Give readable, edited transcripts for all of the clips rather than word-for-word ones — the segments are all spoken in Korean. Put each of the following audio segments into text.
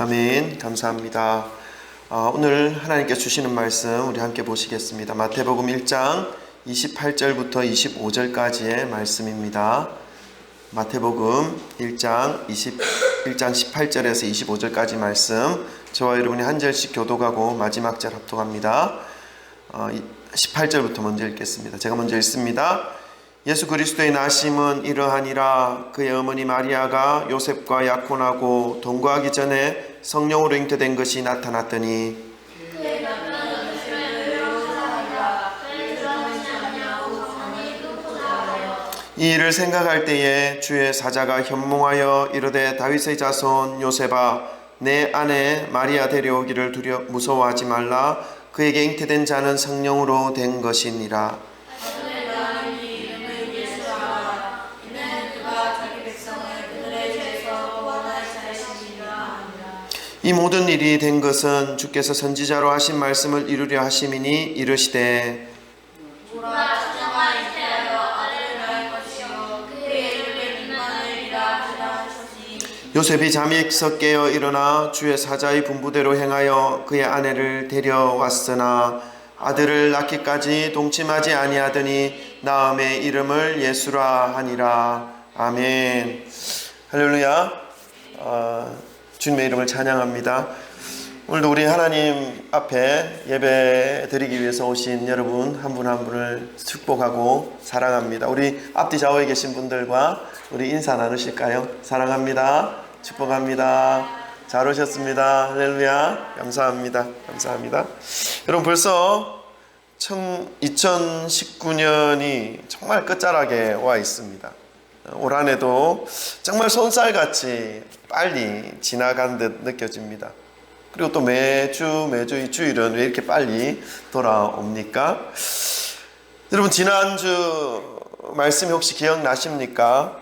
아멘. 감사합니다. 오늘 하나님께서 주시는 말씀 우리 함께 보시겠습니다. 마태복음 1장 28절부터 25절까지의 말씀입니다. 마태복음 1장 18절에서 25절까지 말씀, 저와 여러분이 한 절씩 교독하고 마지막 절 합독합니다. 18절부터 먼저 읽겠습니다. 제가 먼저 읽습니다. 예수 그리스도의 나심은 이러하니라. 그의 어머니 마리아가 요셉과 약혼하고 동거하기 전에 성령으로 잉태된 것이 나타났더니 이 일을 생각할 때에 주의 사자가 현몽하여 이르되 다윗의 자손 요셉아, 내 아내 마리아 데려오기를 무서워하지 말라. 그에게 잉태된 자는 성령으로 된 것이니라. 이 모든 일이 된 것은 주께서 선지자로 하신 말씀을 이루려 하심이니 이르시되 요셉이 잠에서 깨어 일어나 주의 사자의 분부대로 행하여 그의 아내를 데려왔으나 아들을 낳기까지 동침하지 아니하더니 나음의 이름을 예수라 하니라. 아멘. 할렐루야. 주님의 이름을 찬양합니다. 오늘도 우리 하나님 앞에 예배 드리기 위해서 오신 여러분 한 분 한 분을 축복하고 사랑합니다. 우리 앞뒤 좌우에 계신 분들과 우리 인사 나누실까요? 사랑합니다. 축복합니다. 잘 오셨습니다. 할렐루야. 감사합니다. 감사합니다. 여러분, 벌써 2019년이 정말 끝자락에 와 있습니다. 올 한 해도 정말 손살같이 빨리 지나간 듯 느껴집니다. 그리고 또 매주 이 주일은 왜 이렇게 빨리 돌아옵니까? 여러분, 지난주 말씀이 혹시 기억나십니까?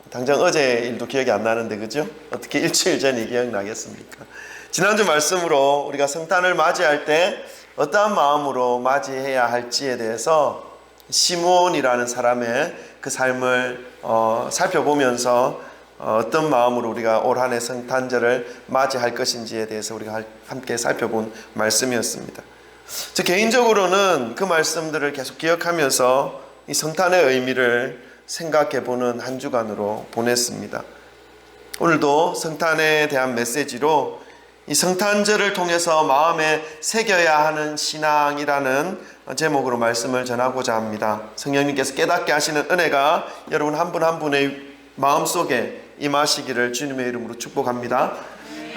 당장 어제 일도 기억이 안 나는데, 그죠? 어떻게 일주일 전이 기억나겠습니까? 지난주 말씀으로 우리가 성탄을 맞이할 때 어떠한 마음으로 맞이해야 할지에 대해서 시므온이라는 사람의 그 삶을 살펴보면서 어떤 마음으로 우리가 올 한 해 성탄절을 맞이할 것인지에 대해서 우리가 함께 살펴본 말씀이었습니다. 저 개인적으로는 그 말씀들을 계속 기억하면서 이 성탄의 의미를 생각해보는 한 주간으로 보냈습니다. 오늘도 성탄에 대한 메시지로 이 성탄절을 통해서 마음에 새겨야 하는 신앙이라는 제목으로 말씀을 전하고자 합니다. 성령님께서 깨닫게 하시는 은혜가 여러분 한 분 한 분의 마음속에 임하시기를 주님의 이름으로 축복합니다.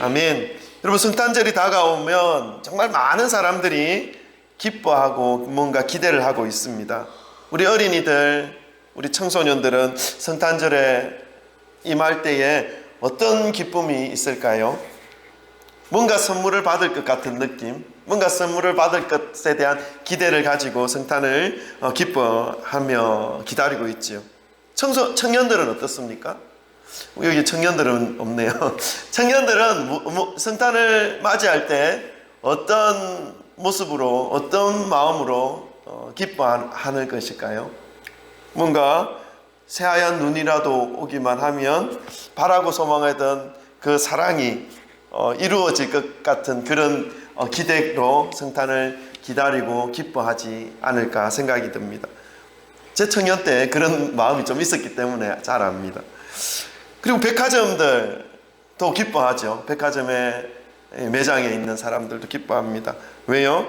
아멘. 여러분, 성탄절이 다가오면 정말 많은 사람들이 기뻐하고 뭔가 기대를 하고 있습니다. 우리 어린이들, 우리 청소년들은 성탄절에 임할 때에 어떤 기쁨이 있을까요? 뭔가 선물을 받을 것 같은 느낌, 뭔가 선물을 받을 것에 대한 기대를 가지고 성탄을 기뻐하며 기다리고 있지요. 청년들은 어떻습니까? 여기 청년들은 없네요. 청년들은 성탄을 맞이할 때 어떤 모습으로, 어떤 마음으로 기뻐하는 것일까요? 뭔가 새하얀 눈이라도 오기만 하면 바라고 소망하던 그 사랑이 이루어질 것 같은 그런 기대로 성탄을 기다리고 기뻐하지 않을까 생각이 듭니다. 제 청년 때 그런 마음이 좀 있었기 때문에 잘 압니다. 그리고 백화점들도 기뻐하죠. 백화점에 매장에 있는 사람들도 기뻐합니다. 왜요?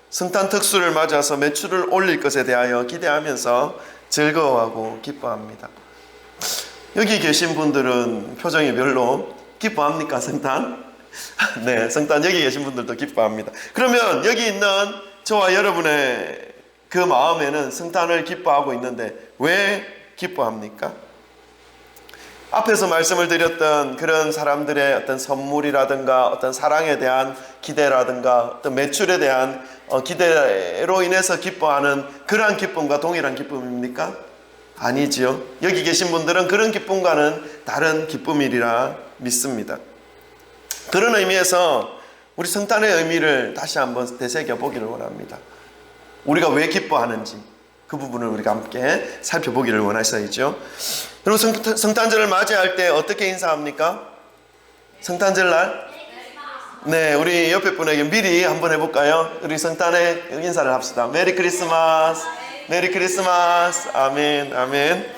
성탄 특수를 맞아서 매출을 올릴 것에 대하여 기대하면서 즐거워하고 기뻐합니다. 여기 계신 분들은 표정이 별로 기뻐합니까, 성탄? 네, 성탄 여기 계신 분들도 기뻐합니다. 그러면 여기 있는 저와 여러분의 그 마음에는 성탄을 기뻐하고 있는데 왜 기뻐합니까? 앞에서 말씀을 드렸던 그런 사람들의 어떤 선물이라든가 어떤 사랑에 대한 기대라든가 어떤 매출에 대한 기대로 인해서 기뻐하는 그러한 기쁨과 동일한 기쁨입니까? 아니지요. 여기 계신 분들은 그런 기쁨과는 다른 기쁨이리라 믿습니다. 그런 의미에서 우리 성탄의 의미를 다시 한번 되새겨 보기를 원합니다. 우리가 왜 기뻐하는지 그 부분을 우리가 함께 살펴보기를 원하셔야죠. 여러분, 성탄절을 맞이할 때 어떻게 인사합니까? 성탄절 날 네, 우리 옆에 분에게 미리 한번 해볼까요? 우리 성탄에 인사를 합시다. 메리 크리스마스. 메리 크리스마스. 아멘, 아멘.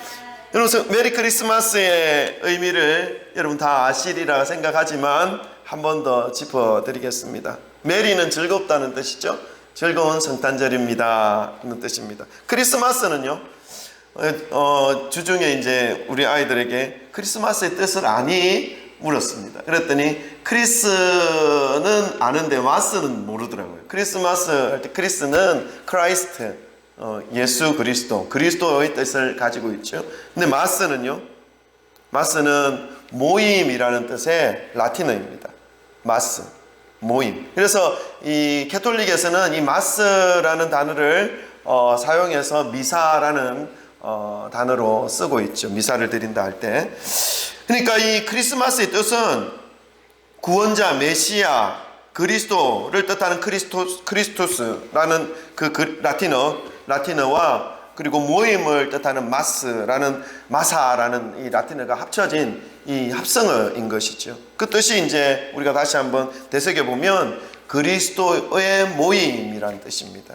여러분, 메리 크리스마스의 의미를 여러분 다 아시리라 생각하지만 한 번 더 짚어드리겠습니다. 메리는 즐겁다는 뜻이죠. 즐거운 성탄절입니다 하는 뜻입니다. 크리스마스는요, 주중에 이제 우리 아이들에게 크리스마스의 뜻을 아니? 물었습니다. 그랬더니 크리스는 아는데 마스는 모르더라고요. 크리스마스 할 때 크리스는 크라이스트, 예수 그리스도, 그리스도의 뜻을 가지고 있죠. 근데 마스는요, 마스는 모임이라는 뜻의 라틴어입니다. 마스, 모임. 그래서 이 캐톨릭에서는 이 마스라는 단어를 사용해서 미사라는 단어로 쓰고 있죠. 미사를 드린다 할 때. 그러니까 이 크리스마스의 뜻은 구원자, 메시아, 그리스도를 뜻하는 크리스토스라는 그 라틴어와 그리고 모임을 뜻하는 마사라는 이 라틴어가 합쳐진 이 합성어인 것이죠. 그 뜻이 이제 우리가 다시 한번 되새겨보면 그리스도의 모임이라는 뜻입니다.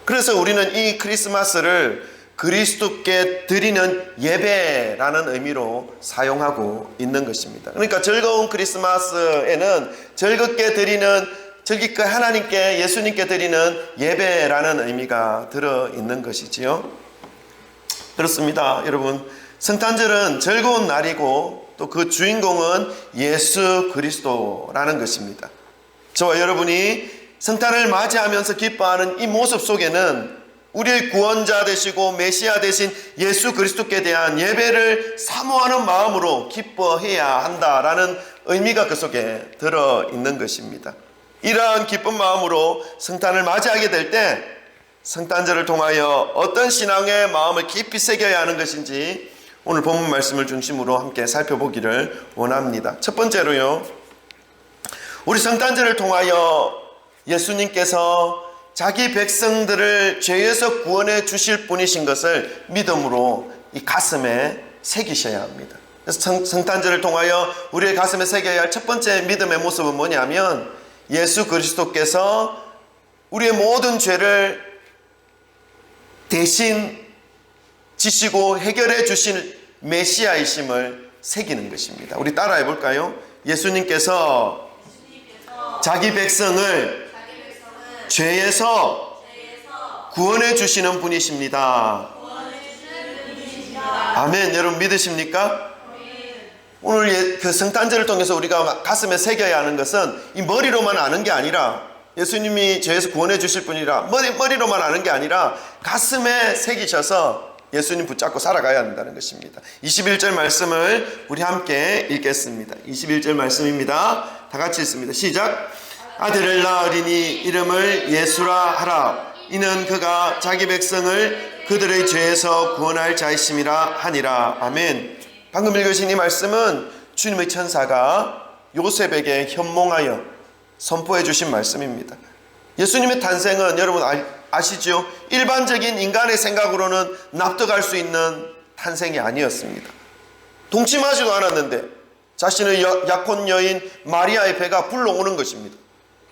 그래서 우리는 이 크리스마스를 그리스도께 드리는 예배라는 의미로 사용하고 있는 것입니다. 그러니까 즐거운 크리스마스에는 즐겁게 하나님께, 예수님께 드리는 예배라는 의미가 들어있는 것이지요. 그렇습니다. 여러분, 성탄절은 즐거운 날이고 또 그 주인공은 예수 그리스도라는 것입니다. 저와 여러분이 성탄을 맞이하면서 기뻐하는 이 모습 속에는 우리의 구원자 되시고 메시아 되신 예수 그리스도께 대한 예배를 사모하는 마음으로 기뻐해야 한다라는 의미가 그 속에 들어있는 것입니다. 이러한 기쁜 마음으로 성탄을 맞이하게 될 때 성탄절을 통하여 어떤 신앙의 마음을 깊이 새겨야 하는 것인지 오늘 본문 말씀을 중심으로 함께 살펴보기를 원합니다. 첫 번째로요, 우리 성탄절을 통하여 예수님께서 자기 백성들을 죄에서 구원해 주실 분이신 것을 믿음으로 이 가슴에 새기셔야 합니다. 그래서 성탄절을 통하여 우리의 가슴에 새겨야 할 첫 번째 믿음의 모습은 뭐냐면 예수 그리스도께서 우리의 모든 죄를 대신 지시고 해결해 주실 메시아이심을 새기는 것입니다. 우리 따라해 볼까요? 예수님께서 자기 백성을 죄에서 구원해 주시는 분이십니다. 아멘. 여러분 믿으십니까? 오늘 그 성탄절을 통해서 우리가 가슴에 새겨야 하는 것은 이 머리로만 아는 게 아니라 예수님이 죄에서 구원해 주실 분이라 머리로만 아는 게 아니라 가슴에 새기셔서 예수님 붙잡고 살아가야 한다는 것입니다. 21절 말씀을 우리 함께 읽겠습니다. 21절 말씀입니다. 다 같이 읽습니다. 시작. 아들을 낳으리니 이름을 예수라 하라. 이는 그가 자기 백성을 그들의 죄에서 구원할 자이심이라 하니라. 아멘. 방금 읽으신 이 말씀은 주님의 천사가 요셉에게 현몽하여 선포해 주신 말씀입니다. 예수님의 탄생은 여러분 아시죠? 일반적인 인간의 생각으로는 납득할 수 있는 탄생이 아니었습니다. 동침하지도 않았는데 자신의 약혼 여인 마리아의 배가 불러오는 것입니다.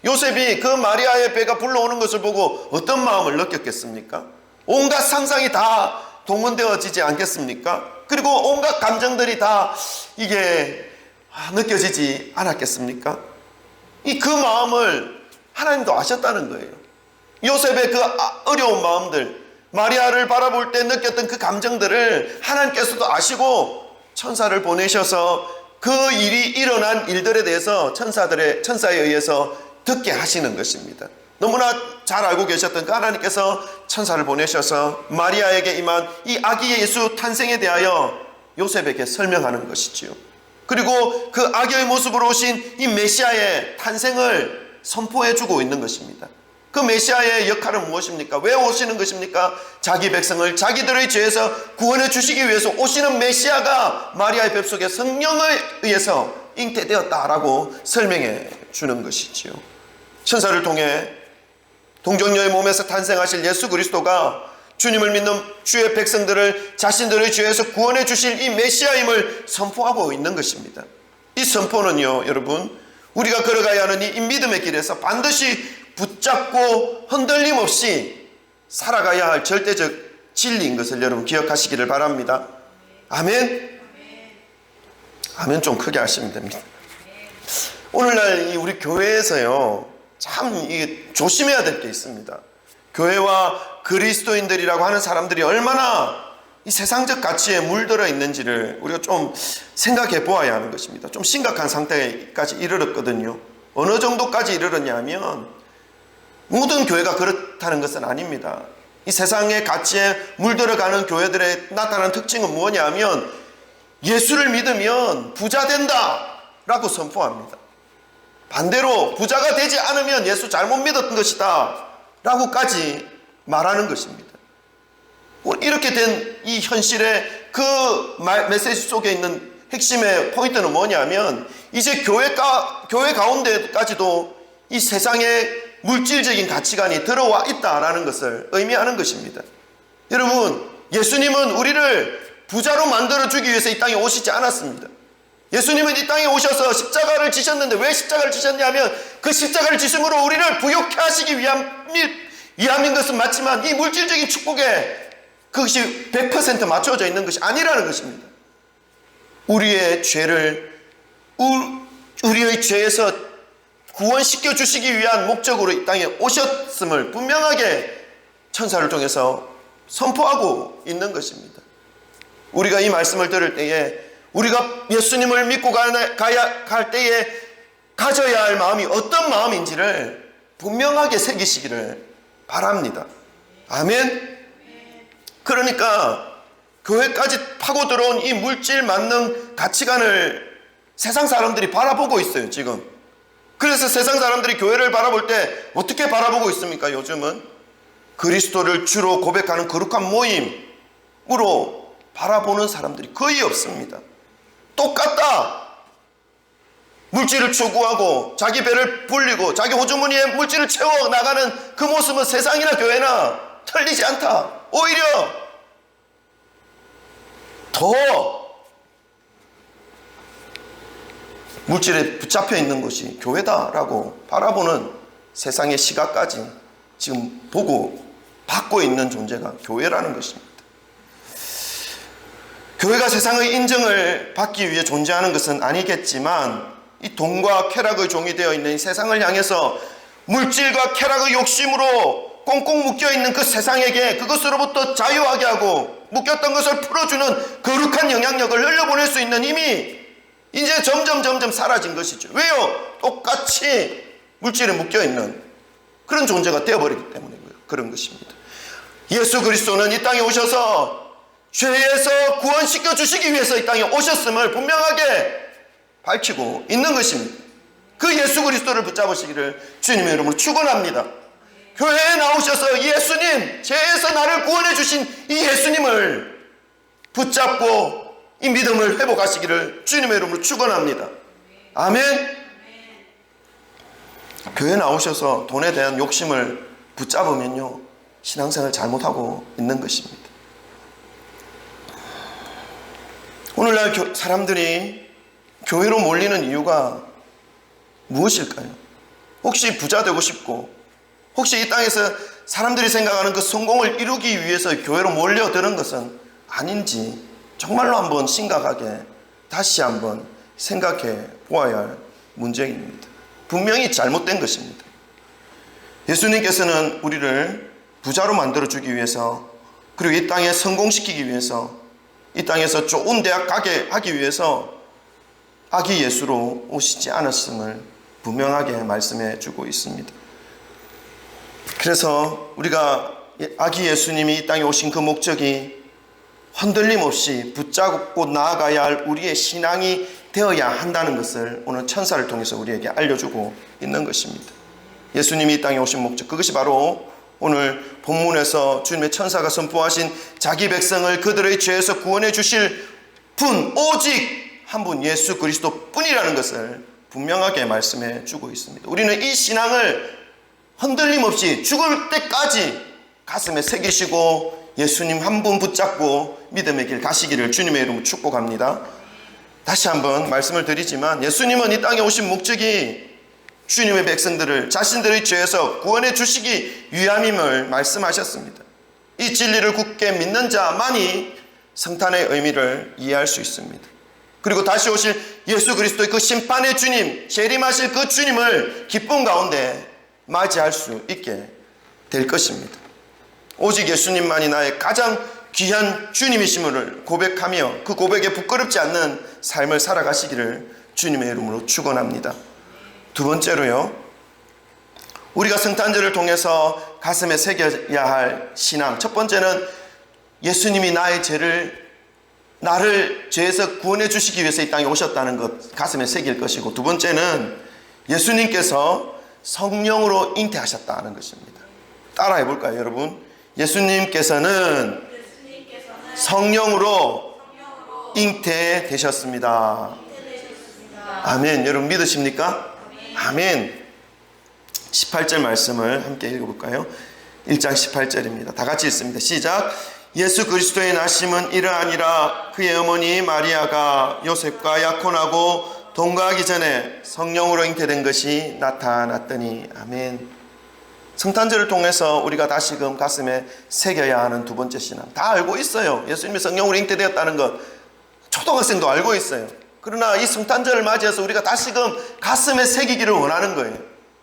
요셉이 그 마리아의 배가 불러오는 것을 보고 어떤 마음을 느꼈겠습니까? 온갖 상상이 다 동원되어지지 않겠습니까? 그리고 온갖 감정들이 다 이게 느껴지지 않았겠습니까? 그 마음을 하나님도 아셨다는 거예요. 요셉의 그 어려운 마음들, 마리아를 바라볼 때 느꼈던 그 감정들을 하나님께서도 아시고 천사를 보내셔서 그 일이 일어난 일들에 대해서 천사에 의해서 듣게 하시는 것입니다. 너무나 잘 알고 계셨던 그 하나님께서 천사를 보내셔서 마리아에게 임한 이 아기 예수 탄생에 대하여 요셉에게 설명하는 것이지요. 그리고 그 아기의 모습으로 오신 이 메시아의 탄생을 선포해 주고 있는 것입니다. 그 메시아의 역할은 무엇입니까? 왜 오시는 것입니까? 자기 백성을 자기들의 죄에서 구원해 주시기 위해서 오시는 메시아가 마리아의 뱃속에 성령에 의해서 잉태되었다라고 설명해 주는 것이지요. 천사를 통해 동정녀의 몸에서 탄생하실 예수 그리스도가 주님을 믿는 주의 백성들을 자신들의 죄에서 구원해 주실 이 메시아임을 선포하고 있는 것입니다. 이 선포는요, 여러분, 우리가 걸어가야 하는 이 믿음의 길에서 반드시 붙잡고 흔들림 없이 살아가야 할 절대적 진리인 것을 여러분 기억하시기를 바랍니다. 아멘. 아멘 좀 크게 하시면 됩니다. 오늘날 우리 교회에서요, 참 이게 조심해야 될 게 있습니다. 교회와 그리스도인들이라고 하는 사람들이 얼마나 이 세상적 가치에 물들어 있는지를 우리가 좀 생각해 보아야 하는 것입니다. 좀 심각한 상태까지 이르렀거든요. 어느 정도까지 이르렀냐면, 모든 교회가 그렇다는 것은 아닙니다. 이 세상의 가치에 물들어가는 교회들의 나타나는 특징은 뭐냐면, 예수를 믿으면 부자 된다 라고 선포합니다. 반대로 부자가 되지 않으면 예수 잘못 믿었던 것이다 라고까지 말하는 것입니다. 이렇게 된 이 현실의 그 메시지 속에 있는 핵심의 포인트는 뭐냐면, 이제 교회 가운데까지도 이 세상의 물질적인 가치관이 들어와 있다라는 것을 의미하는 것입니다. 여러분, 예수님은 우리를 부자로 만들어주기 위해서 이 땅에 오시지 않았습니다. 예수님은 이 땅에 오셔서 십자가를 지셨는데, 왜 십자가를 지셨냐면 그 십자가를 지심으로 우리를 부욕해 하시기 위함인 것은 맞지만, 이 물질적인 축복에 그것이 100% 맞춰져 있는 것이 아니라는 것입니다. 우리의 죄에서 구원시켜 주시기 위한 목적으로 이 땅에 오셨음을 분명하게 천사를 통해서 선포하고 있는 것입니다. 우리가 이 말씀을 들을 때에, 우리가 예수님을 믿고 갈 때에 가져야 할 마음이 어떤 마음인지를 분명하게 새기시기를 바랍니다. 아멘. 그러니까 교회까지 파고 들어온 이 물질 만능 가치관을 세상 사람들이 바라보고 있어요, 지금. 그래서 세상 사람들이 교회를 바라볼 때 어떻게 바라보고 있습니까? 요즘은 그리스도를 주로 고백하는 거룩한 모임으로 바라보는 사람들이 거의 없습니다. 똑같다. 물질을 추구하고 자기 배를 불리고 자기 호주머니에 물질을 채워 나가는 그 모습은 세상이나 교회나 틀리지 않다. 오히려 더 물질에 붙잡혀 있는 것이 교회다라고 바라보는 세상의 시각까지 지금 받고 있는 존재가 교회라는 것입니다. 교회가 세상의 인정을 받기 위해 존재하는 것은 아니겠지만, 이 돈과 쾌락의 종이 되어 있는 이 세상을 향해서 물질과 쾌락의 욕심으로 꽁꽁 묶여있는 그 세상에게 그것으로부터 자유하게 하고 묶였던 것을 풀어주는 거룩한 영향력을 흘려보낼 수 있는 힘이 이제 점점 사라진 것이죠. 왜요? 똑같이 물질에 묶여있는 그런 존재가 되어버리기 때문에 그런 것입니다. 예수 그리스도는 이 땅에 오셔서 죄에서 구원시켜 주시기 위해서 이 땅에 오셨음을 분명하게 밝히고 있는 것입니다. 그 예수 그리스도를 붙잡으시기를 주님의 이름으로 축원합니다. 교회에 나오셔서 예수님, 죄에서 나를 구원해 주신 이 예수님을 붙잡고 이 믿음을 회복하시기를 주님의 이름으로 축원합니다. 아멘. 교회에 나오셔서 돈에 대한 욕심을 붙잡으면요, 신앙생활을 잘못하고 있는 것입니다. 오늘날 사람들이 교회로 몰리는 이유가 무엇일까요? 혹시 부자 되고 싶고, 혹시 이 땅에서 사람들이 생각하는 그 성공을 이루기 위해서 교회로 몰려드는 것은 아닌지 정말로 한번 심각하게 다시 한번 생각해 보아야 할 문제입니다. 분명히 잘못된 것입니다. 예수님께서는 우리를 부자로 만들어주기 위해서, 그리고 이 땅에 성공시키기 위해서, 이 땅에서 좋은 대학 가게 하기 위해서 아기 예수로 오시지 않았음을 분명하게 말씀해 주고 있습니다. 그래서 우리가 아기 예수님이 이 땅에 오신 그 목적이 흔들림 없이 붙잡고 나아가야 할 우리의 신앙이 되어야 한다는 것을 오늘 천사를 통해서 우리에게 알려주고 있는 것입니다. 예수님이 이 땅에 오신 목적, 그것이 바로 오늘 본문에서 주님의 천사가 선포하신 자기 백성을 그들의 죄에서 구원해 주실 분, 오직 한 분 예수 그리스도 뿐이라는 것을 분명하게 말씀해 주고 있습니다. 우리는 이 신앙을 흔들림 없이 죽을 때까지 가슴에 새기시고 예수님 한 분 붙잡고 믿음의 길 가시기를 주님의 이름으로 축복합니다. 다시 한번 말씀을 드리지만 예수님은 이 땅에 오신 목적이 주님의 백성들을 자신들의 죄에서 구원해 주시기 위함임을 말씀하셨습니다. 이 진리를 굳게 믿는 자만이 성탄의 의미를 이해할 수 있습니다. 그리고 다시 오실 예수 그리스도의 그 심판의 주님, 재림하실 그 주님을 기쁨 가운데 맞이할 수 있게 될 것입니다. 오직 예수님만이 나의 가장 귀한 주님이심을 고백하며 그 고백에 부끄럽지 않는 삶을 살아가시기를 주님의 이름으로 축원합니다. 두 번째로요, 우리가 성탄절을 통해서 가슴에 새겨야 할 신앙. 첫 번째는 예수님이 나를 죄에서 구원해 주시기 위해서 이 땅에 오셨다는 것 가슴에 새길 것이고, 두 번째는 예수님께서 성령으로 잉태하셨다는 것입니다. 따라해 볼까요, 여러분? 예수님께서는 성령으로 잉태되셨습니다. 아멘. 여러분 믿으십니까? 아멘. 18절 말씀을 함께 읽어볼까요? 1장 18절입니다. 다 같이 읽습니다. 시작. 예수 그리스도의 나심은 이러하니라. 그의 어머니 마리아가 요셉과 약혼하고 동거하기 전에 성령으로 잉태된 것이 나타났더니. 아멘. 성탄절을 통해서 우리가 다시금 가슴에 새겨야 하는 두 번째 신앙. 다 알고 있어요. 예수님이 성령으로 잉태되었다는 것 초등학생도 알고 있어요. 그러나 이 성탄절을 맞이해서 우리가 다시금 가슴에 새기기를 원하는 거예요.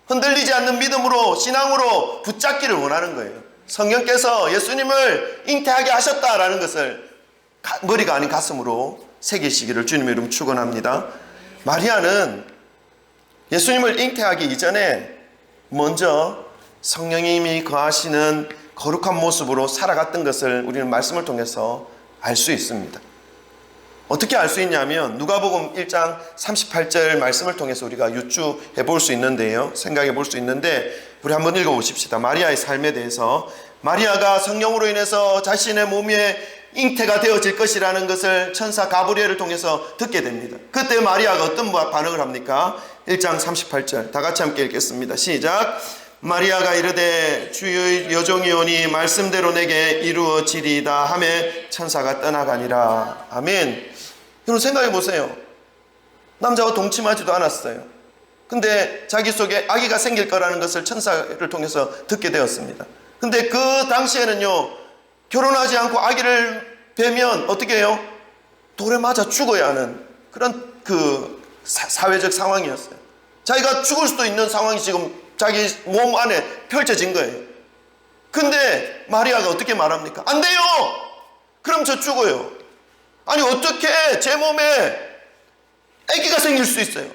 흔들리지 않는 믿음으로, 신앙으로 붙잡기를 원하는 거예요. 성령께서 예수님을 잉태하게 하셨다라는 것을 머리가 아닌 가슴으로 새기시기를 주님의 이름 축원합니다. 마리아는 예수님을 잉태하기 이전에 먼저 성령님이 거하시는 거룩한 모습으로 살아갔던 것을 우리는 말씀을 통해서 알 수 있습니다. 어떻게 알 수 있냐면 누가복음 1장 38절 말씀을 통해서 우리가 유추해 볼 수 있는데요, 생각해 볼 수 있는데, 우리 한번 읽어 보십시다. 마리아의 삶에 대해서, 마리아가 성령으로 인해서 자신의 몸에 잉태가 되어질 것이라는 것을 천사 가브리엘을 통해서 듣게 됩니다. 그때 마리아가 어떤 반응을 합니까? 1장 38절 다 같이 함께 읽겠습니다. 시작. 마리아가 이르되 주의 여종이오니 말씀대로 내게 이루어지리이다 하매 천사가 떠나가니라. 아멘. 여러분 생각해 보세요. 남자와 동침하지도 않았어요. 근데 자기 속에 아기가 생길 거라는 것을 천사를 통해서 듣게 되었습니다. 근데 그 당시에는요, 결혼하지 않고 아기를 뵈면 어떻게 해요? 돌에 맞아 죽어야 하는 그런 사회적 상황이었어요. 자기가 죽을 수도 있는 상황이 지금 자기 몸 안에 펼쳐진 거예요. 근데 마리아가 어떻게 말합니까? 안 돼요! 그럼 저 죽어요. 아니 어떻게 제 몸에 아기가 생길 수 있어요?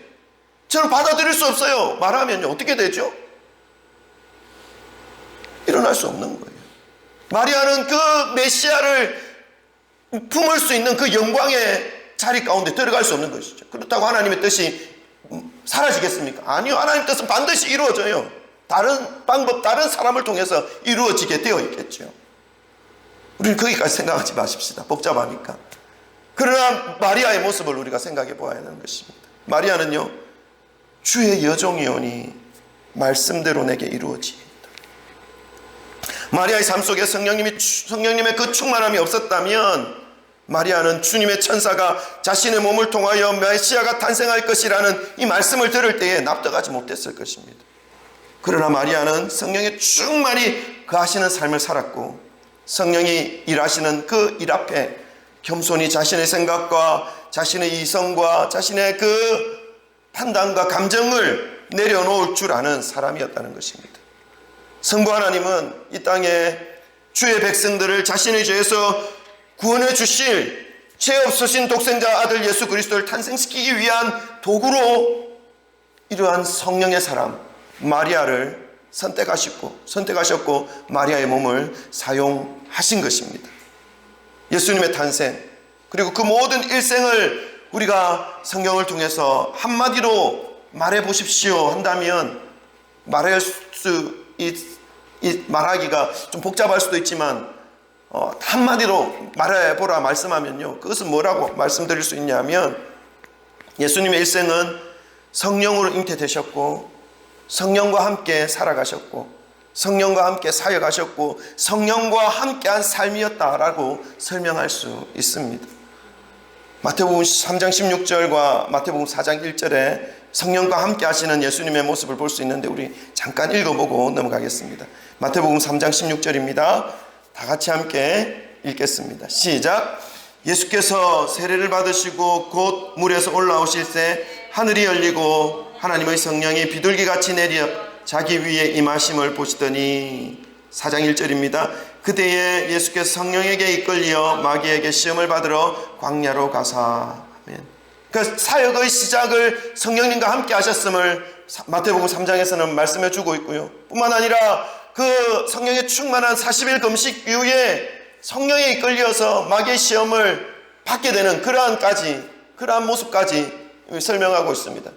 저는 받아들일 수 없어요. 말하면요 어떻게 되죠? 일어날 수 없는 거예요. 마리아는 그 메시아를 품을 수 있는 그 영광의 자리 가운데 들어갈 수 없는 것이죠. 그렇다고 하나님의 뜻이 사라지겠습니까? 아니요. 하나님의 뜻은 반드시 이루어져요. 다른 방법, 다른 사람을 통해서 이루어지게 되어 있겠죠. 우리는 거기까지 생각하지 마십시다. 복잡하니까. 그러나 마리아의 모습을 우리가 생각해 보아야 하는 것입니다. 마리아는요, 주의 여종이오니 말씀대로 내게 이루어지리이다. 마리아의 삶 속에 성령님의 그 충만함이 없었다면 마리아는 주님의 천사가 자신의 몸을 통하여 메시아가 탄생할 것이라는 이 말씀을 들을 때에 납득하지 못했을 것입니다. 그러나 마리아는 성령의 충만히 거하시는 삶을 살았고, 성령이 일하시는 그 일 앞에 겸손히 자신의 생각과 자신의 이성과 자신의 그 판단과 감정을 내려놓을 줄 아는 사람이었다는 것입니다. 성부 하나님은 이 땅에 주의 백성들을 자신의 죄에서 구원해 주실 죄 없으신 독생자 아들 예수 그리스도를 탄생시키기 위한 도구로 이러한 성령의 사람 마리아를 선택하셨고 마리아의 몸을 사용하신 것입니다. 예수님의 탄생, 그리고 그 모든 일생을 우리가 성경을 통해서 한마디로 말해 보십시오 한다면 말하기가 좀 복잡할 수도 있지만 한마디로 말해보라 말씀하면요, 그것은 뭐라고 말씀드릴 수 있냐면, 예수님의 일생은 성령으로 잉태되셨고 성령과 함께 살아가셨고 성령과 함께 사역하셨고 성령과 함께한 삶이었다라고 설명할 수 있습니다. 마태복음 3장 16절과 마태복음 4장 1절에 성령과 함께 하시는 예수님의 모습을 볼 수 있는데 우리 잠깐 읽어보고 넘어가겠습니다. 마태복음 3장 16절입니다. 다 같이 함께 읽겠습니다. 시작. 예수께서 세례를 받으시고 곧 물에서 올라오실 때 하늘이 열리고 하나님의 성령이 비둘기같이 내려 자기 위에 임하심을 보시더니 4장 1절입니다. 그때에 예수께서 성령에게 이끌려 마귀에게 시험을 받으러 광야로 가사. 아멘. 그 사역의 시작을 성령님과 함께 하셨음을 마태복음 3장에서는 말씀해 주고 있고요. 뿐만 아니라 그 성령의 충만한 40일 금식 이후에 성령에 이끌려서 마귀의 시험을 받게 되는 그러한 모습까지 설명하고 있습니다.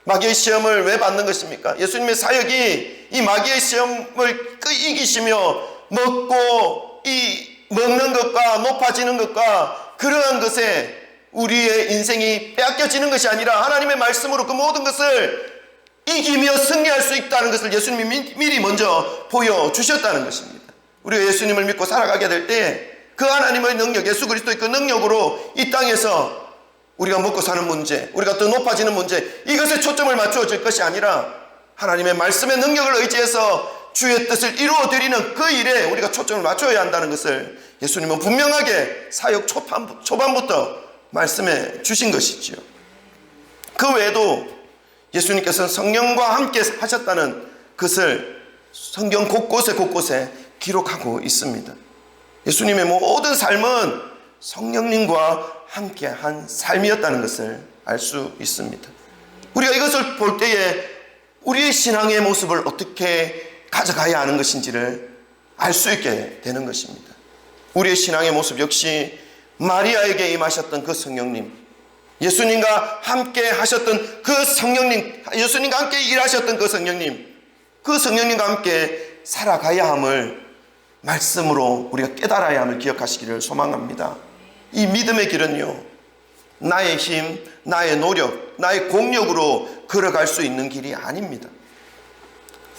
마귀의 시험을 왜 받는 것입니까? 예수님의 사역이 이 마귀의 시험을 이기시며 먹고 이 먹는 것과 높아지는 것과 그러한 것에 우리의 인생이 빼앗겨지는 것이 아니라 하나님의 말씀으로 그 모든 것을 이기며 승리할 수 있다는 것을 예수님이 미리 먼저 보여주셨다는 것입니다. 우리가 예수님을 믿고 살아가게 될 때 그 하나님의 능력, 예수 그리스도의 그 능력으로 이 땅에서 우리가 먹고 사는 문제, 우리가 더 높아지는 문제, 이것에 초점을 맞추어질 것이 아니라 하나님의 말씀의 능력을 의지해서 주의 뜻을 이루어드리는 그 일에 우리가 초점을 맞춰야 한다는 것을 예수님은 분명하게 사역 초반부터 말씀해 주신 것이지요. 그 외에도 예수님께서는 성령과 함께 하셨다는 것을 성경 곳곳에 기록하고 있습니다. 예수님의 모든 삶은 성령님과 함께한 삶이었다는 것을 알 수 있습니다. 우리가 이것을 볼 때에 우리의 신앙의 모습을 어떻게 가져가야 하는 것인지를 알 수 있게 되는 것입니다. 우리의 신앙의 모습 역시 마리아에게 임하셨던 그 성령님, 예수님과 함께 하셨던 그 성령님, 예수님과 함께 일하셨던 그 성령님과 함께 살아가야 함을 말씀으로 우리가 깨달아야 함을 기억하시기를 소망합니다. 이 믿음의 길은요, 나의 힘, 나의 노력, 나의 공력으로 걸어갈 수 있는 길이 아닙니다.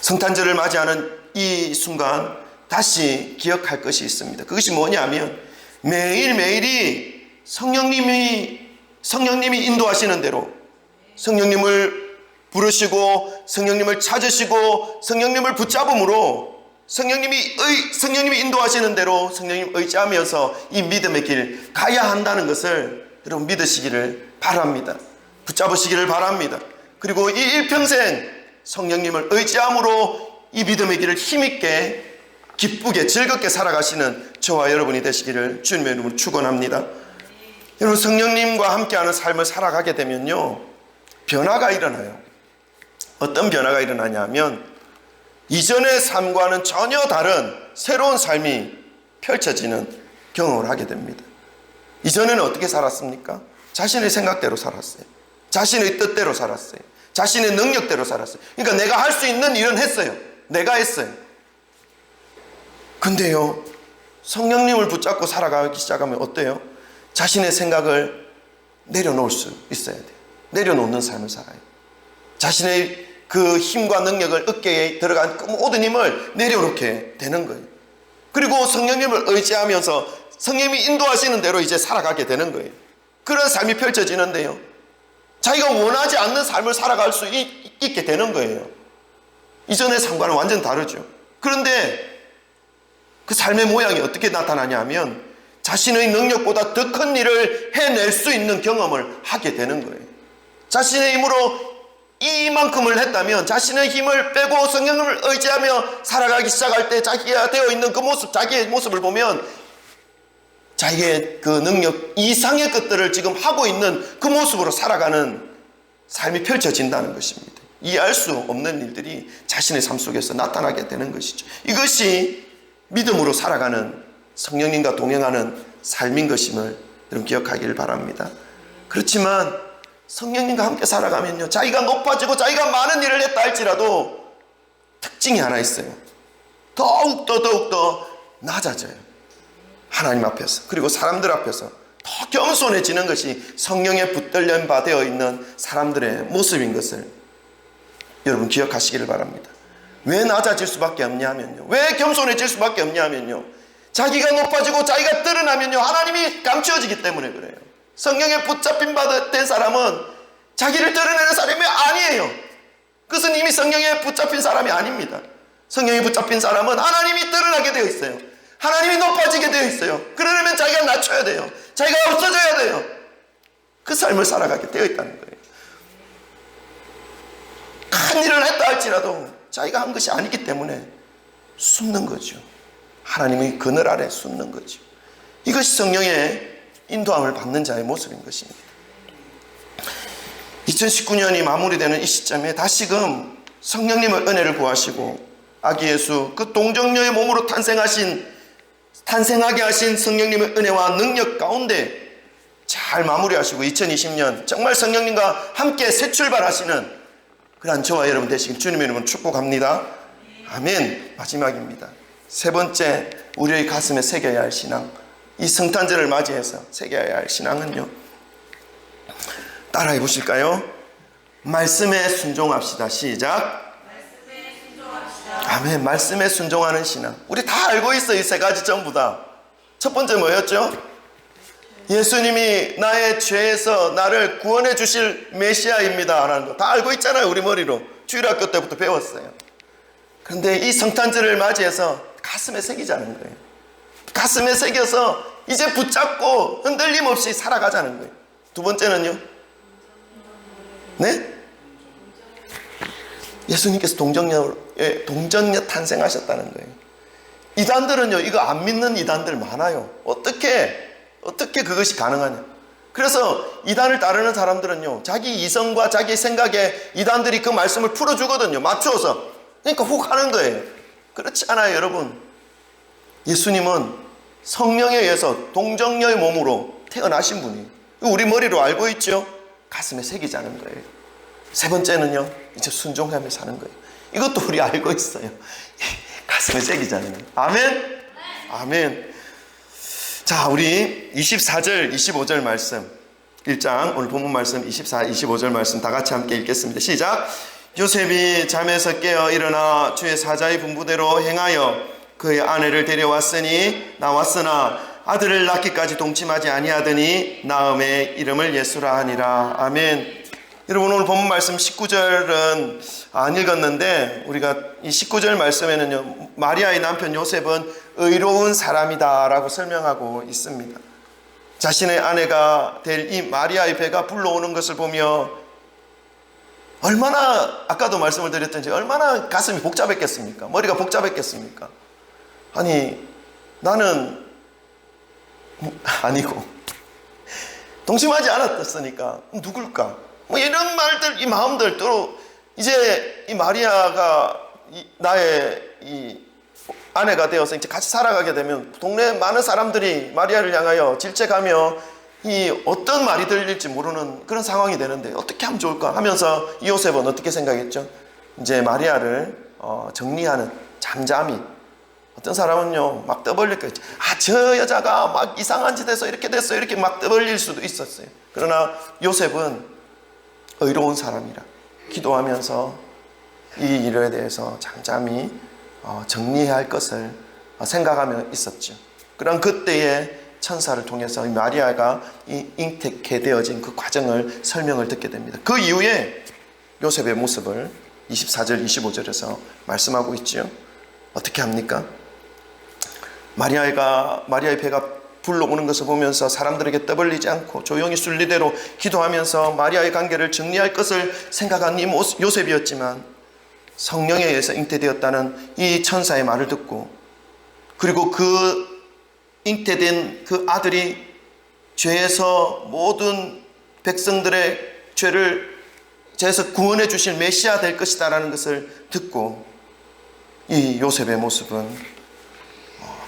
성탄절을 맞이하는 이 순간 다시 기억할 것이 있습니다. 그것이 뭐냐면 매일매일이 성령님이 인도하시는 대로 성령님을 부르시고 성령님을 찾으시고 성령님을 붙잡음으로 성령님이 인도하시는 대로 성령님 의지하면서 이 믿음의 길 가야 한다는 것을 여러분 믿으시기를 바랍니다. 붙잡으시기를 바랍니다. 그리고 이 일평생 성령님을 의지함으로 이 믿음의 길을 힘있게 기쁘게 즐겁게 살아가시는 저와 여러분이 되시기를 주님의 이름으로 축원합니다. 여러분 성령님과 함께하는 삶을 살아가게 되면요 변화가 일어나요. 어떤 변화가 일어나냐면 이전의 삶과는 전혀 다른 새로운 삶이 펼쳐지는 경험을 하게 됩니다. 이전에는 어떻게 살았습니까? 자신의 생각대로 살았어요. 자신의 뜻대로 살았어요. 자신의 능력대로 살았어요. 그러니까 내가 할 수 있는 일은 했어요. 내가 했어요. 근데요 성령님을 붙잡고 살아가기 시작하면 어때요? 자신의 생각을 내려놓을 수 있어야 돼요. 내려놓는 삶을 살아요. 자신의 그 힘과 능력을 어깨에 들어간 그 모든 힘을 내려놓게 되는 거예요. 그리고 성령님을 의지하면서 성령님이 인도하시는 대로 이제 살아가게 되는 거예요. 그런 삶이 펼쳐지는데요 자기가 원하지 않는 삶을 살아갈 수 있게 되는 거예요. 이전의 삶과는 완전 다르죠. 그런데 그 삶의 모양이 어떻게 나타나냐 하면 자신의 능력보다 더 큰 일을 해낼 수 있는 경험을 하게 되는 거예요. 자신의 힘으로 이만큼을 했다면 자신의 힘을 빼고 성령을 의지하며 살아가기 시작할 때 자기가 되어 있는 그 모습, 자기의 모습을 보면 자기의 그 능력 이상의 것들을 지금 하고 있는 그 모습으로 살아가는 삶이 펼쳐진다는 것입니다. 이해할 수 없는 일들이 자신의 삶 속에서 나타나게 되는 것이죠. 이것이 믿음으로 살아가는 성령님과 동행하는 삶인 것임을 여러분 기억하기를 바랍니다. 그렇지만 성령님과 함께 살아가면요 자기가 높아지고 자기가 많은 일을 했다 할지라도 특징이 하나 있어요. 더욱더 낮아져요. 하나님 앞에서 그리고 사람들 앞에서 더 겸손해지는 것이 성령에 붙들린 바 되어 있는 사람들의 모습인 것을 여러분 기억하시기를 바랍니다. 왜 낮아질 수밖에 없냐면요, 왜 겸손해질 수밖에 없냐면요 자기가 높아지고 자기가 드러나면요 하나님이 감추어지기 때문에 그래요. 성령에 붙잡힌 바 된 사람은 자기를 드러내는 사람이 아니에요. 그것은 이미 성령에 붙잡힌 사람이 아닙니다. 성령에 붙잡힌 사람은 하나님이 드러나게 되어 있어요. 하나님이 높아지게 되어 있어요. 그러려면 자기가 낮춰야 돼요. 자기가 없어져야 돼요. 그 삶을 살아가게 되어 있다는 거예요. 큰 일을 했다 할지라도 자기가 한 것이 아니기 때문에 숨는 거죠. 하나님의 그늘 아래 숨는 거죠. 이것이 성령의 인도함을 받는 자의 모습인 것입니다. 2019년이 마무리되는 이 시점에 다시금 성령님의 은혜를 구하시고 아기 예수 그 동정녀의 몸으로 탄생하게 하신 성령님의 은혜와 능력 가운데 잘 마무리하시고 2020년 정말 성령님과 함께 새 출발하시는 그러한 저와 여러분 되시길 주님의 이름으로 축복합니다. 아멘. 마지막입니다. 세 번째, 우리의 가슴에 새겨야 할 신앙, 이 성탄절을 맞이해서 새겨야 할 신앙은요, 따라해 보실까요? 말씀에 순종합시다. 시작. 아멘. 말씀에 순종하는 신앙. 우리 다 알고 있어요. 이 세 가지 전부 다. 첫 번째 뭐였죠? 예수님이 나의 죄에서 나를 구원해 주실 메시아입니다 라는 거 다 알고 있잖아요. 우리 머리로 주일학교 때부터 배웠어요. 그런데 이 성탄절을 맞이해서 가슴에 새기자는 거예요. 가슴에 새겨서 이제 붙잡고 흔들림 없이 살아가자는 거예요. 두 번째는요, 네? 예수님께서 동정녀 탄생하셨다는 거예요. 이단들은요, 이거 안 믿는 이단들 많아요. 어떻게 그것이 가능하냐. 그래서 이단을 따르는 사람들은요, 자기 이성과 자기 생각에 이단들이 그 말씀을 풀어주거든요. 맞추어서. 그러니까 혹 하는 거예요. 그렇지 않아요, 여러분. 예수님은 성령에 의해서 동정녀의 몸으로 태어나신 분이에요. 우리 머리로 알고 있죠? 가슴에 새기자는 거예요. 세 번째는요, 이제 순종하며 사는 거예요. 이것도 우리 알고 있어요. 가슴에 새기자는 거예요. 아멘? 아멘. 자, 우리 24절, 25절 말씀 1장 오늘 본문 말씀 24, 25절 말씀 다 같이 함께 읽겠습니다. 시작. 요셉이 잠에서 깨어 일어나 주의 사자의 분부대로 행하여 그의 아내를 데려왔으니 나왔으나 아들을 낳기까지 동침하지 아니하더니 나음의 이름을 예수라 하니라. 아멘. 여러분, 오늘 본문 말씀 19절은 안 읽었는데 우리가 이 19절 말씀에는요, 마리아의 남편 요셉은 의로운 사람이다 라고 설명하고 있습니다. 자신의 아내가 될 이 마리아의 배가 불러오는 것을 보며 얼마나, 아까도 말씀을 드렸던지 얼마나 가슴이 복잡했겠습니까? 머리가 복잡했겠습니까? 아니, 나는 아니고 동침하지 않았으니까 누굴까? 뭐 이런 말들, 이 마음들, 또 이제 이 마리아가 나의 이 아내가 되어서 이제 같이 살아가게 되면 동네 많은 사람들이 마리아를 향하여 질책하며 이 어떤 말이 들릴지 모르는 그런 상황이 되는데 어떻게 하면 좋을까 하면서 이 요셉은 어떻게 생각했죠? 이제 마리아를 정리하는, 잠잠히. 어떤 사람은요 막 떠벌릴 거예요. 아, 저 여자가 막 이상한 짓 해서 이렇게 됐어, 이렇게 막 떠벌릴 수도 있었어요. 그러나 요셉은 의로운 사람이라 기도하면서 이 일에 대해서 잠잠히 정리해야 할 것을 생각하며 있었죠. 그런 그때에 천사를 통해서 마리아가 잉태케 되어진 그 과정을 설명을 듣게 됩니다. 그 이후에 요셉의 모습을 24절 25절에서 말씀하고 있죠. 어떻게 합니까? 마리아의 배가 불러오는 것을 보면서 사람들에게 떠벌리지 않고 조용히 순리대로 기도하면서 마리아의 관계를 정리할 것을 생각한 이 요셉이었지만 성령에 의해서 잉태되었다는 이 천사의 말을 듣고, 그리고 그 잉태된 그 아들이 죄에서 모든 백성들의 죄에서 구원해 주실 메시아 될 것이다 라는 것을 듣고 이 요셉의 모습은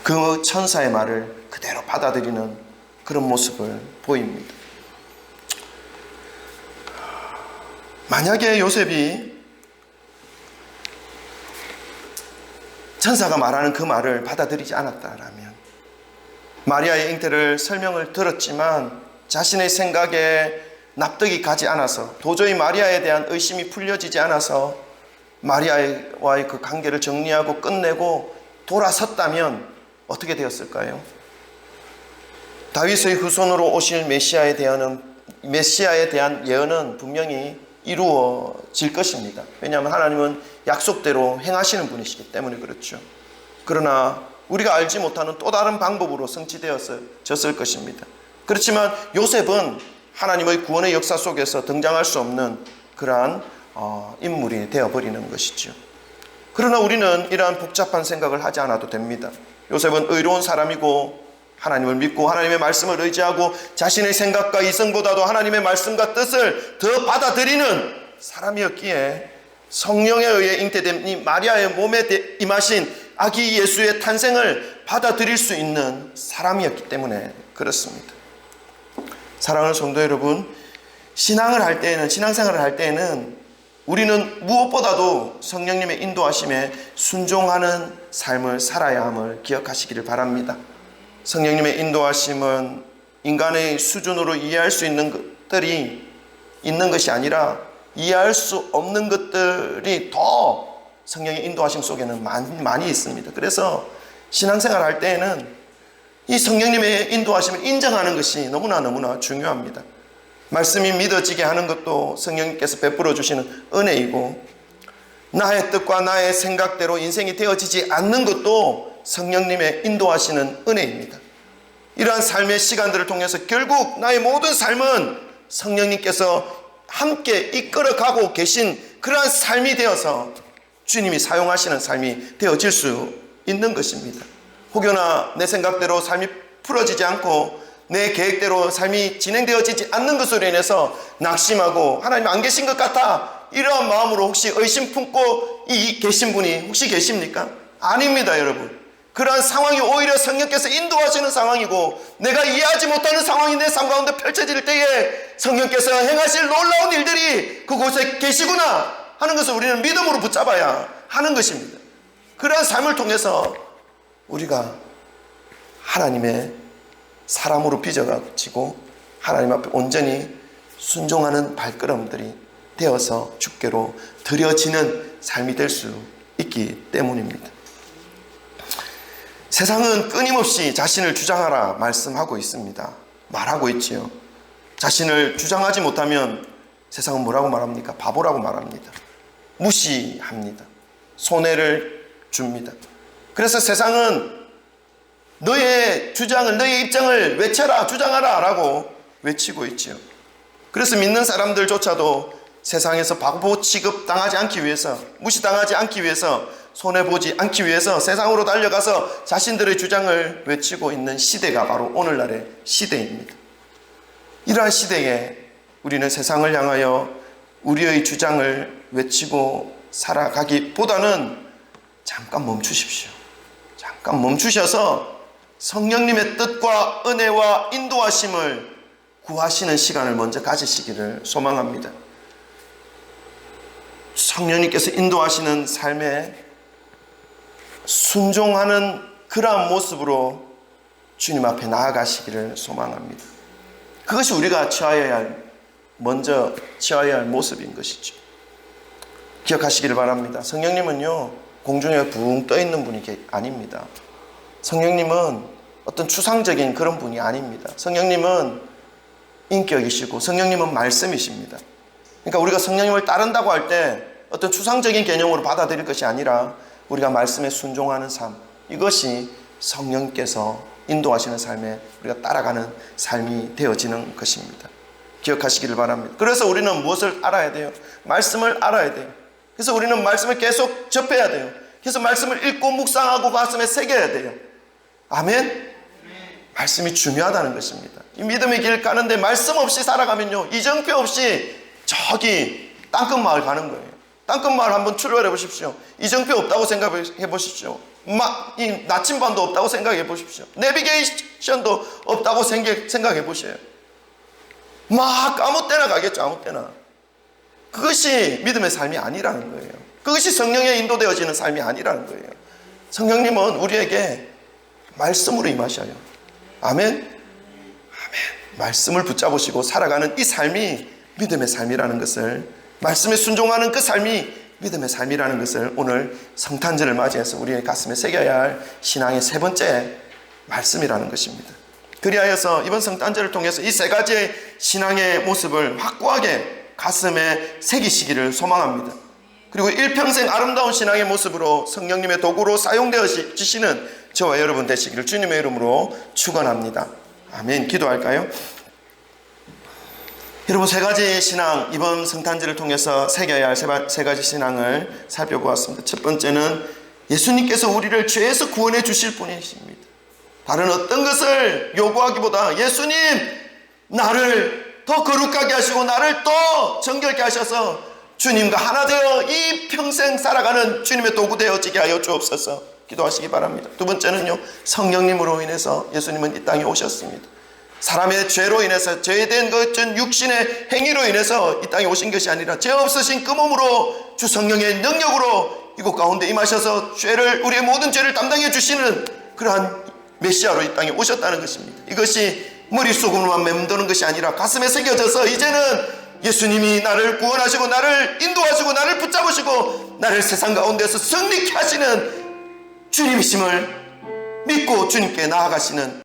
그 천사의 말을 그대로 받아들이는 그런 모습을 보입니다. 만약에 요셉이 천사가 말하는 그 말을 받아들이지 않았다라면, 마리아의 잉태를 설명을 들었지만 자신의 생각에 납득이 가지 않아서, 도저히 마리아에 대한 의심이 풀려지지 않아서 마리아와의 그 관계를 정리하고 끝내고 돌아섰다면 어떻게 되었을까요? 다윗의 후손으로 오실 메시아에 대한 예언은 분명히 이루어질 것입니다. 왜냐하면 하나님은 약속대로 행하시는 분이시기 때문에 그렇죠. 그러나 우리가 알지 못하는 또 다른 방법으로 성취되었을 것입니다. 그렇지만 요셉은 하나님의 구원의 역사 속에서 등장할 수 없는 그러한 인물이 되어버리는 것이죠. 그러나 우리는 이러한 복잡한 생각을 하지 않아도 됩니다. 요셉은 의로운 사람이고 하나님을 믿고 하나님의 말씀을 의지하고 자신의 생각과 이성보다도 하나님의 말씀과 뜻을 더 받아들이는 사람이었기에 성령에 의해 잉태된 이 마리아의 몸에 임하신 아기 예수의 탄생을 받아들일 수 있는 사람이었기 때문에 그렇습니다. 사랑하는 성도 여러분, 신앙생활을 할 때에는 우리는 무엇보다도 성령님의 인도하심에 순종하는 삶을 살아야 함을 기억하시기를 바랍니다. 성령님의 인도하심은 인간의 수준으로 이해할 수 있는 것들이 있는 것이 아니라 이해할 수 없는 것들이 더 성령의 인도하심 속에는 많이 있습니다. 그래서 신앙생활 할 때에는 이 성령님의 인도하심을 인정하는 것이 너무나 중요합니다. 말씀이 믿어지게 하는 것도 성령님께서 베풀어 주시는 은혜이고, 나의 뜻과 나의 생각대로 인생이 되어지지 않는 것도 성령님의 인도하시는 은혜입니다. 이러한 삶의 시간들을 통해서 결국 나의 모든 삶은 성령님께서 함께 이끌어가고 계신 그러한 삶이 되어서 주님이 사용하시는 삶이 되어질 수 있는 것입니다. 혹여나 내 생각대로 삶이 풀어지지 않고 내 계획대로 삶이 진행되어지지 않는 것으로 인해서 낙심하고 하나님 안 계신 것 같아, 이러한 마음으로 혹시 의심 품고 계신 분이 혹시 계십니까? 아닙니다, 여러분. 그러한 상황이 오히려 성령께서 인도하시는 상황이고, 내가 이해하지 못하는 상황이 내 삶 가운데 펼쳐질 때에 성령께서 행하실 놀라운 일들이 그곳에 계시구나 하는 것을 우리는 믿음으로 붙잡아야 하는 것입니다. 그러한 삶을 통해서 우리가 하나님의 사람으로 빚어가지고 하나님 앞에 온전히 순종하는 발걸음들이 되어서 주께로 드려지는 삶이 될 수 있기 때문입니다. 세상은 끊임없이 자신을 주장하라 말씀하고 있습니다. 말하고 있지요. 자신을 주장하지 못하면 세상은 뭐라고 말합니까? 바보라고 말합니다. 무시합니다. 손해를 줍니다. 그래서 세상은 너의 주장을, 너의 입장을 외쳐라, 주장하라 라고 외치고 있지요. 그래서 믿는 사람들조차도 세상에서 바보 취급당하지 않기 위해서, 무시당하지 않기 위해서, 손해보지 않기 위해서 세상으로 달려가서 자신들의 주장을 외치고 있는 시대가 바로 오늘날의 시대입니다. 이러한 시대에 우리는 세상을 향하여 우리의 주장을 외치고 살아가기보다는 잠깐 멈추십시오. 잠깐 멈추셔서 성령님의 뜻과 은혜와 인도하심을 구하시는 시간을 먼저 가지시기를 소망합니다. 성령님께서 인도하시는 삶에 순종하는 그러한 모습으로 주님 앞에 나아가시기를 소망합니다. 그것이 우리가 먼저 취하여야 할 모습인 것이죠. 기억하시기를 바랍니다. 성령님은요, 공중에 붕 떠 있는 분이 아닙니다. 성령님은 어떤 추상적인 그런 분이 아닙니다. 성령님은 인격이시고 성령님은 말씀이십니다. 그러니까 우리가 성령님을 따른다고 할 때 어떤 추상적인 개념으로 받아들일 것이 아니라 우리가 말씀에 순종하는 삶, 이것이 성령께서 인도하시는 삶에 우리가 따라가는 삶이 되어지는 것입니다. 기억하시기를 바랍니다. 그래서 우리는 무엇을 알아야 돼요? 말씀을 알아야 돼요. 그래서 우리는 말씀을 계속 접해야 돼요. 그래서 말씀을 읽고 묵상하고 가슴에 새겨야 돼요. 아멘? 말씀이 중요하다는 것입니다. 이 믿음의 길 가는데 말씀 없이 살아가면요, 이정표 없이 저기 땅끝마을 가는 거예요. 땅끝마을 한번 출발해 보십시오. 이정표 없다고 생각해 보십시오. 이 나침반도 없다고 생각해 보십시오. 내비게이션도 없다고 생각해 보세요. 막 아무 때나 가겠죠. 아무 때나. 그것이 믿음의 삶이 아니라는 거예요. 그것이 성령에 인도되어지는 삶이 아니라는 거예요. 성령님은 우리에게 말씀으로 임하셔요. 아멘? 아멘. 말씀을 붙잡으시고 살아가는 이 삶이 믿음의 삶이라는 것을, 말씀에 순종하는 그 삶이 믿음의 삶이라는 것을 오늘 성탄절을 맞이해서 우리의 가슴에 새겨야 할 신앙의 세 번째 말씀이라는 것입니다. 그리하여서 이번 성탄절을 통해서 이 세 가지의 신앙의 모습을 확고하게 가슴에 새기시기를 소망합니다. 그리고 일평생 아름다운 신앙의 모습으로 성령님의 도구로 사용되어지시는 저와 여러분 되시기를 주님의 이름으로 축원합니다. 아멘. 기도할까요? 여러분, 세 가지 신앙, 이번 성탄절을 통해서 새겨야 할 세 가지 신앙을 살펴보았습니다. 첫 번째는 예수님께서 우리를 죄에서 구원해 주실 분이십니다. 다른 어떤 것을 요구하기보다 예수님, 나를 더 거룩하게 하시고 나를 더 정결케 하셔서 주님과 하나 되어 이 평생 살아가는 주님의 도구 되어지게 하여 주옵소서 기도하시기 바랍니다. 두 번째는요, 성령님으로 인해서 예수님은 이 땅에 오셨습니다. 사람의 죄로 인해서 죄된 것은 육신의 행위로 인해서 이 땅에 오신 것이 아니라 죄 없으신 그 몸으로 주 성령의 능력으로 이곳 가운데 임하셔서 우리의 모든 죄를 담당해 주시는 그러한 메시아로 이 땅에 오셨다는 것입니다. 이것이 머릿속으로만 맴도는 것이 아니라 가슴에 새겨져서 이제는 예수님이 나를 구원하시고 나를 인도하시고 나를 붙잡으시고 나를 세상 가운데서 승리케 하시는 주님이심을 믿고 주님께 나아가시는